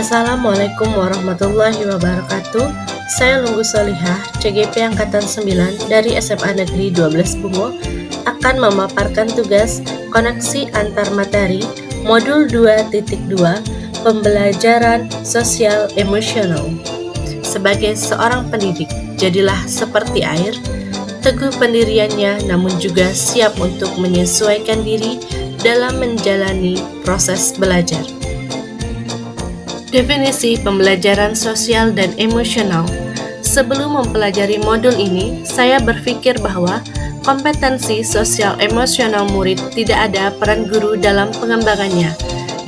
Assalamualaikum warahmatullahi wabarakatuh. Saya Lunggu Solihah, CGP Angkatan 9 dari SMA Negeri 12 Bungo akan memaparkan tugas koneksi antar materi Modul 2.2 Pembelajaran Sosial Emosional. Sebagai seorang pendidik, jadilah seperti air, teguh pendiriannya namun juga siap untuk menyesuaikan diri dalam menjalani proses belajar. Definisi pembelajaran sosial dan emosional. Sebelum mempelajari modul ini, saya berpikir bahwa kompetensi sosial emosional murid tidak ada peran guru dalam pengembangannya,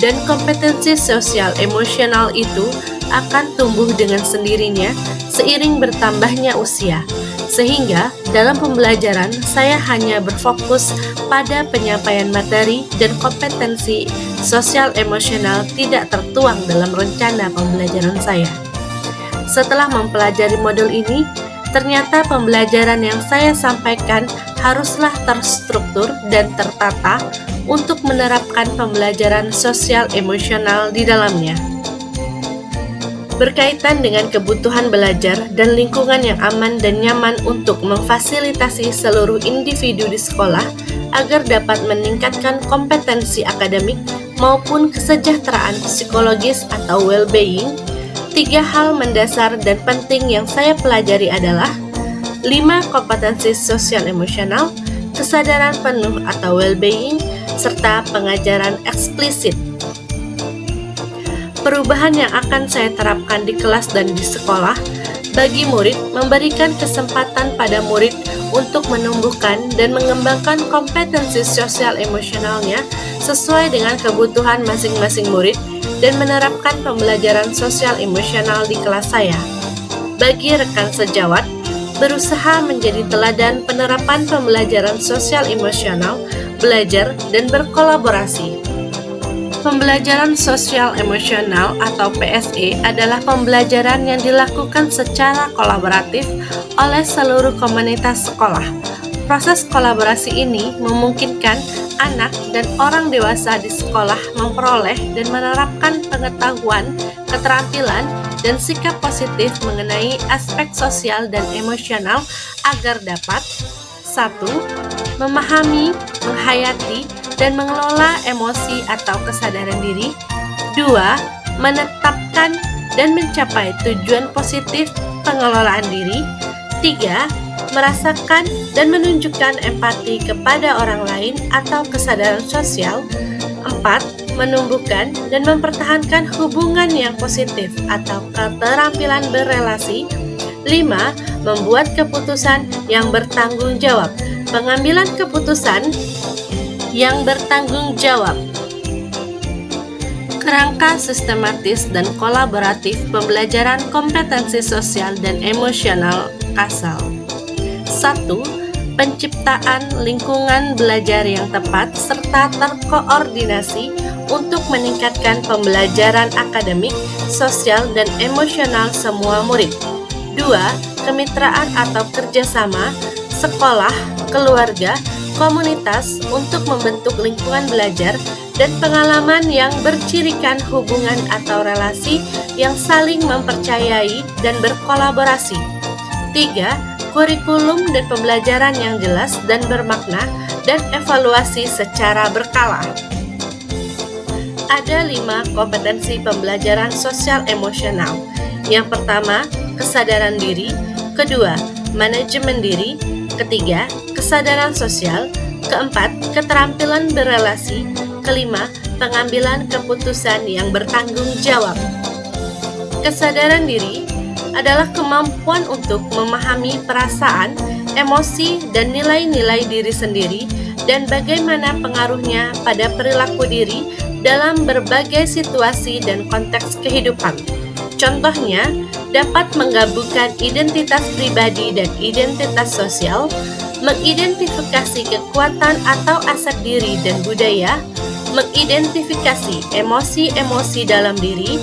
dan kompetensi sosial emosional itu akan tumbuh dengan sendirinya seiring bertambahnya usia. Sehingga dalam pembelajaran saya hanya berfokus pada penyampaian materi dan kompetensi sosial emosional tidak tertuang dalam rencana pembelajaran saya. Setelah mempelajari modul ini, ternyata pembelajaran yang saya sampaikan haruslah terstruktur dan tertata untuk menerapkan pembelajaran sosial emosional di dalamnya. Berkaitan dengan kebutuhan belajar dan lingkungan yang aman dan nyaman untuk memfasilitasi seluruh individu di sekolah agar dapat meningkatkan kompetensi akademik maupun kesejahteraan psikologis atau well-being, 3 hal mendasar dan penting yang saya pelajari adalah 5 kompetensi sosial emosional, kesadaran penuh atau well-being, serta pengajaran eksplisit. Perubahan yang akan saya terapkan di kelas dan di sekolah bagi murid memberikan kesempatan pada murid untuk menumbuhkan dan mengembangkan kompetensi sosial emosionalnya sesuai dengan kebutuhan masing-masing murid dan menerapkan pembelajaran sosial emosional di kelas saya. Bagi rekan sejawat, berusaha menjadi teladan penerapan pembelajaran sosial emosional, belajar dan berkolaborasi. Pembelajaran sosial emosional atau PSE adalah pembelajaran yang dilakukan secara kolaboratif oleh seluruh komunitas sekolah. Proses kolaborasi ini memungkinkan anak dan orang dewasa di sekolah memperoleh dan menerapkan pengetahuan, keterampilan, dan sikap positif mengenai aspek sosial dan emosional agar dapat 1. Memahami, menghayati, dan mengelola emosi atau kesadaran diri. 2. Menetapkan dan mencapai tujuan positif pengelolaan diri. 3. Merasakan dan menunjukkan empati kepada orang lain atau kesadaran sosial. 4. Menumbuhkan dan mempertahankan hubungan yang positif atau keterampilan berelasi. 5. Membuat keputusan yang bertanggung jawab. Pengambilan keputusan yang bertanggung jawab. Kerangka sistematis dan kolaboratif pembelajaran kompetensi sosial dan emosional Kasal. 1. Penciptaan lingkungan belajar yang tepat serta terkoordinasi untuk meningkatkan pembelajaran akademik, sosial, dan emosional semua murid. 2. Kemitraan atau kerjasama sekolah, keluarga, komunitas untuk membentuk lingkungan belajar dan pengalaman yang bercirikan hubungan atau relasi yang saling mempercayai dan berkolaborasi. 3. Kurikulum dan pembelajaran yang jelas dan bermakna dan evaluasi secara berkala. Ada 5 kompetensi pembelajaran sosial emosional. Yang pertama, kesadaran diri. Kedua, manajemen diri. Ketiga, kesadaran sosial. Keempat, keterampilan berelasi. Kelima, pengambilan keputusan yang bertanggung jawab. Kesadaran diri adalah kemampuan untuk memahami perasaan, emosi, dan nilai-nilai diri sendiri dan bagaimana pengaruhnya pada perilaku diri dalam berbagai situasi dan konteks kehidupan. Contohnya, dapat menggabungkan identitas pribadi dan identitas sosial, mengidentifikasi kekuatan atau aset diri dan budaya, mengidentifikasi emosi-emosi dalam diri,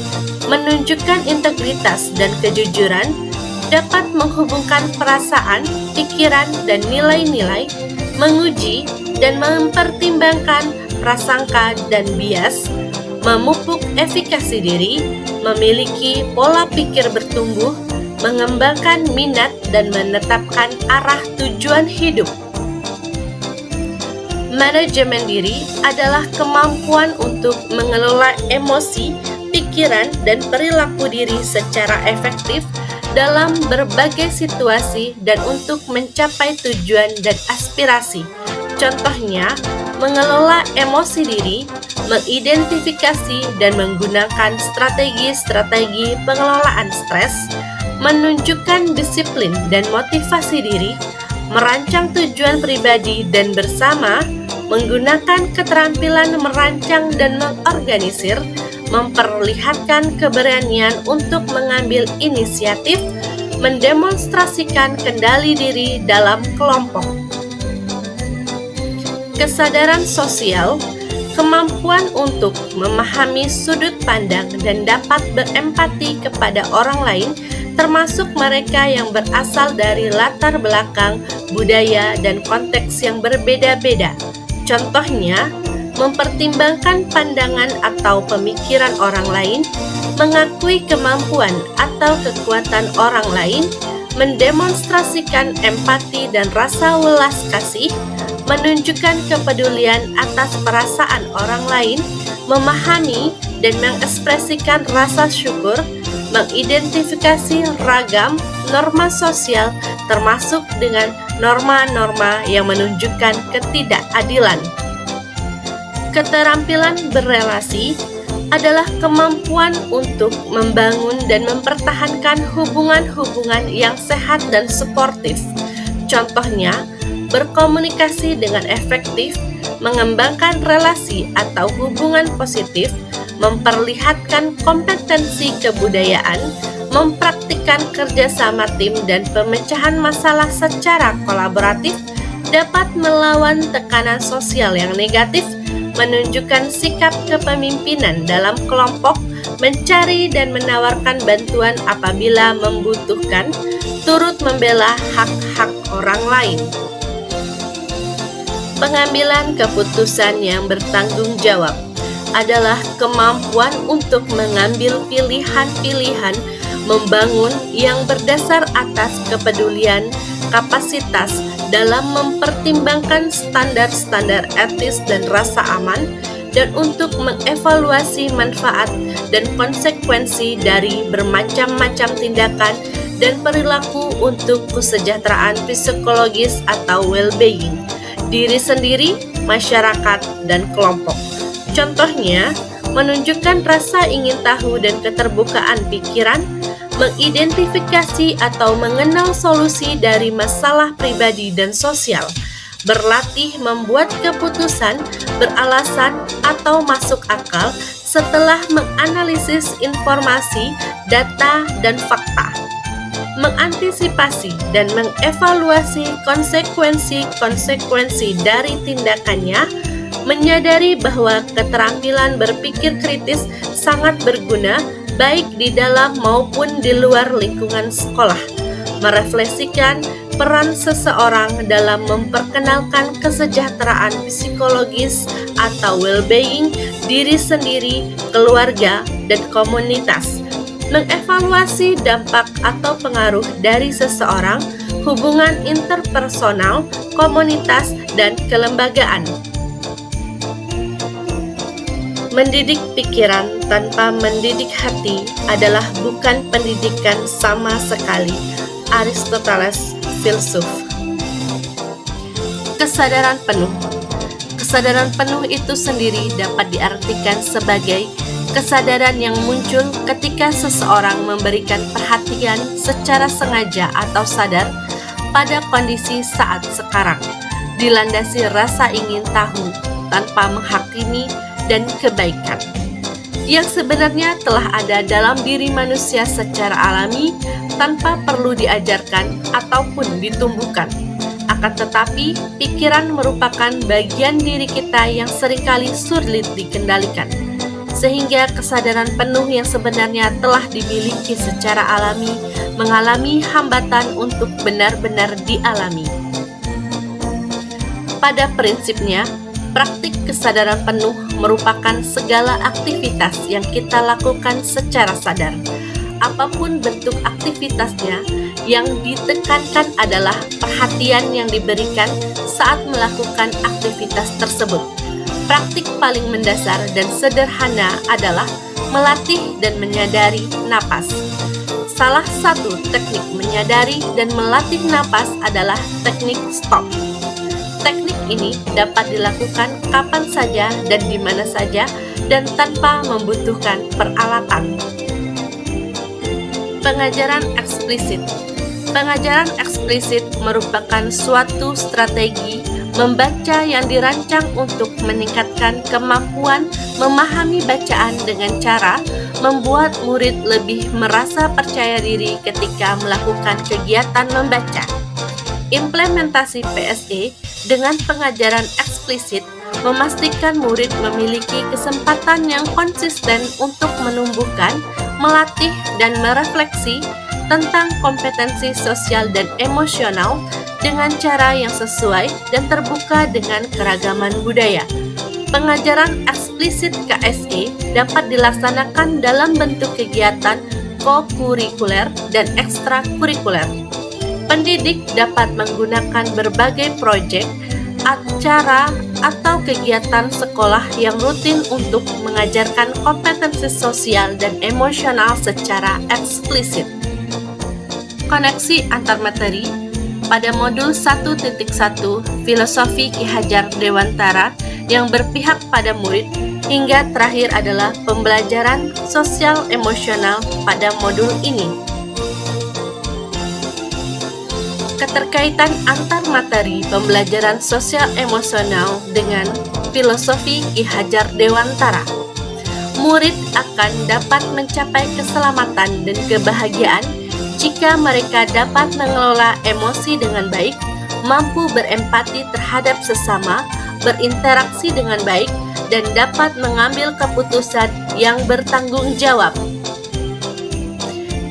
menunjukkan integritas dan kejujuran, dapat menghubungkan perasaan, pikiran, dan nilai-nilai, menguji dan mempertimbangkan prasangka dan bias, memupuk efikasi diri, memiliki pola pikir bertumbuh, mengembangkan minat, dan menetapkan arah tujuan hidup. Manajemen diri adalah kemampuan untuk mengelola emosi, pikiran, dan perilaku diri secara efektif dalam berbagai situasi dan untuk mencapai tujuan dan aspirasi. Contohnya, mengelola emosi diri, mengidentifikasi dan menggunakan strategi-strategi pengelolaan stres, menunjukkan disiplin dan motivasi diri, merancang tujuan pribadi dan bersama, menggunakan keterampilan merancang dan mengorganisir, memperlihatkan keberanian untuk mengambil inisiatif, mendemonstrasikan kendali diri dalam kelompok. Kesadaran sosial, kemampuan untuk memahami sudut pandang dan dapat berempati kepada orang lain, termasuk mereka yang berasal dari latar belakang, budaya, dan konteks yang berbeda-beda. Contohnya, mempertimbangkan pandangan atau pemikiran orang lain, mengakui kemampuan atau kekuatan orang lain, mendemonstrasikan empati dan rasa welas kasih, menunjukkan kepedulian atas perasaan orang lain, memahami dan mengekspresikan rasa syukur, mengidentifikasi ragam norma sosial termasuk dengan norma-norma yang menunjukkan ketidakadilan. Keterampilan berelasi adalah kemampuan untuk membangun dan mempertahankan hubungan-hubungan yang sehat dan suportif. Contohnya, berkomunikasi dengan efektif, mengembangkan relasi atau hubungan positif, memperlihatkan kompetensi kebudayaan, mempraktikkan kerjasama tim dan pemecahan masalah secara kolaboratif, dapat melawan tekanan sosial yang negatif, menunjukkan sikap kepemimpinan dalam kelompok, mencari dan menawarkan bantuan apabila membutuhkan, turut membela hak-hak orang lain. Pengambilan keputusan yang bertanggung jawab adalah kemampuan untuk mengambil pilihan-pilihan membangun yang berdasar atas kepedulian, kapasitas dalam mempertimbangkan standar-standar etis dan rasa aman, dan untuk mengevaluasi manfaat dan konsekuensi dari bermacam-macam tindakan dan perilaku untuk kesejahteraan psikologis atau well-being diri sendiri, masyarakat, dan kelompok. Contohnya, menunjukkan rasa ingin tahu dan keterbukaan pikiran, mengidentifikasi atau mengenal solusi dari masalah pribadi dan sosial, berlatih membuat keputusan beralasan atau masuk akal setelah menganalisis informasi, data, dan fakta, mengantisipasi dan mengevaluasi konsekuensi-konsekuensi dari tindakannya, menyadari bahwa keterampilan berpikir kritis sangat berguna baik di dalam maupun di luar lingkungan sekolah, merefleksikan peran seseorang dalam memperkenalkan kesejahteraan psikologis atau well-being diri sendiri, keluarga, dan komunitas, mengevaluasi dampak atau pengaruh dari seseorang, hubungan interpersonal, komunitas, dan kelembagaan. Mendidik pikiran tanpa mendidik hati adalah bukan pendidikan sama sekali. Aristoteles, filsuf. Kesadaran penuh. Kesadaran penuh itu sendiri dapat diartikan sebagai kesadaran yang muncul ketika seseorang memberikan perhatian secara sengaja atau sadar pada kondisi saat sekarang, dilandasi rasa ingin tahu tanpa menghakimi dan kebaikan yang sebenarnya telah ada dalam diri manusia secara alami tanpa perlu diajarkan ataupun ditumbuhkan. Akan tetapi, pikiran merupakan bagian diri kita yang seringkali sulit dikendalikan, sehingga kesadaran penuh yang sebenarnya telah dimiliki secara alami mengalami hambatan untuk benar-benar dialami. Pada prinsipnya, Praktik kesadaran penuh merupakan segala aktivitas yang kita lakukan secara sadar. Apapun bentuk aktivitasnya, yang ditekankan adalah perhatian yang diberikan saat melakukan aktivitas tersebut. Praktik paling mendasar dan sederhana adalah melatih dan menyadari napas. Salah satu teknik menyadari dan melatih napas adalah teknik stop. Teknik ini dapat dilakukan kapan saja dan di mana saja dan tanpa membutuhkan peralatan. Pengajaran eksplisit. Pengajaran eksplisit merupakan suatu strategi membaca yang dirancang untuk meningkatkan kemampuan memahami bacaan dengan cara membuat murid lebih merasa percaya diri ketika melakukan kegiatan membaca. Implementasi PSE dengan pengajaran eksplisit memastikan murid memiliki kesempatan yang konsisten untuk menumbuhkan, melatih, dan merefleksi tentang kompetensi sosial dan emosional dengan cara yang sesuai dan terbuka dengan keragaman budaya. Pengajaran eksplisit KSE dapat dilaksanakan dalam bentuk kegiatan kokurikuler dan ekstrakurikuler. Pendidik dapat menggunakan berbagai proyek, acara, atau kegiatan sekolah yang rutin untuk mengajarkan kompetensi sosial dan emosional secara eksplisit. Koneksi antar materi. Pada modul 1.1 Filosofi Ki Hajar Dewantara yang berpihak pada murid hingga terakhir adalah pembelajaran sosial emosional pada modul ini. Keterkaitan antar materi pembelajaran sosial emosional dengan filosofi Ki Hajar Dewantara. Murid akan dapat mencapai keselamatan dan kebahagiaan jika mereka dapat mengelola emosi dengan baik, mampu berempati terhadap sesama, berinteraksi dengan baik, dan dapat mengambil keputusan yang bertanggung jawab.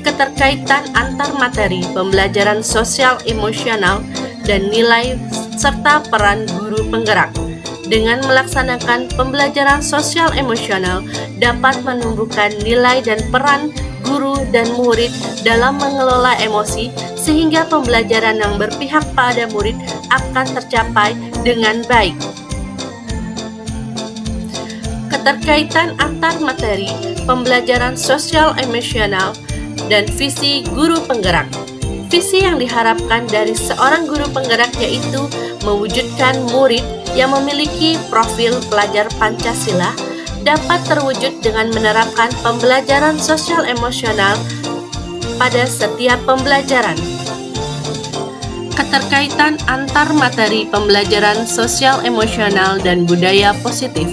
Keterkaitan antar materi pembelajaran sosial emosional dan nilai serta peran guru penggerak. Dengan melaksanakan pembelajaran sosial emosional dapat menumbuhkan nilai dan peran guru dan murid dalam mengelola emosi sehingga pembelajaran yang berpihak pada murid akan tercapai dengan baik. Keterkaitan antar materi pembelajaran sosial emosional dan visi guru penggerak. Visi yang diharapkan dari seorang guru penggerak yaitu mewujudkan murid yang memiliki profil pelajar Pancasila dapat terwujud dengan menerapkan pembelajaran sosial emosional pada setiap pembelajaran. Keterkaitan antar materi pembelajaran sosial emosional dan budaya positif.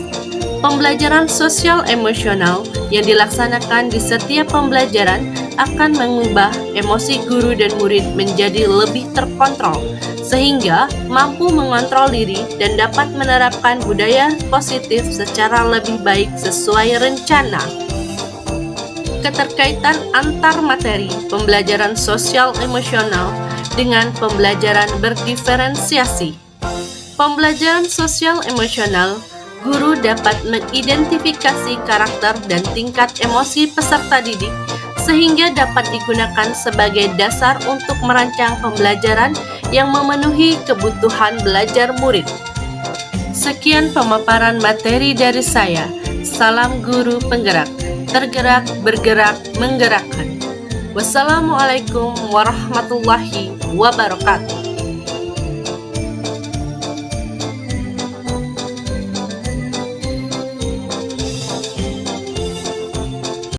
Pembelajaran sosial emosional yang dilaksanakan di setiap pembelajaran akan mengubah emosi guru dan murid menjadi lebih terkontrol, sehingga mampu mengontrol diri dan dapat menerapkan budaya positif secara lebih baik sesuai rencana. Keterkaitan antar materi pembelajaran sosial emosional dengan pembelajaran berdiferensiasi. Pembelajaran sosial emosional, guru dapat mengidentifikasi karakter dan tingkat emosi peserta didik sehingga dapat digunakan sebagai dasar untuk merancang pembelajaran yang memenuhi kebutuhan belajar murid. Sekian pemaparan materi dari saya. Salam guru penggerak, tergerak, bergerak, menggerakkan. Wassalamualaikum warahmatullahi wabarakatuh.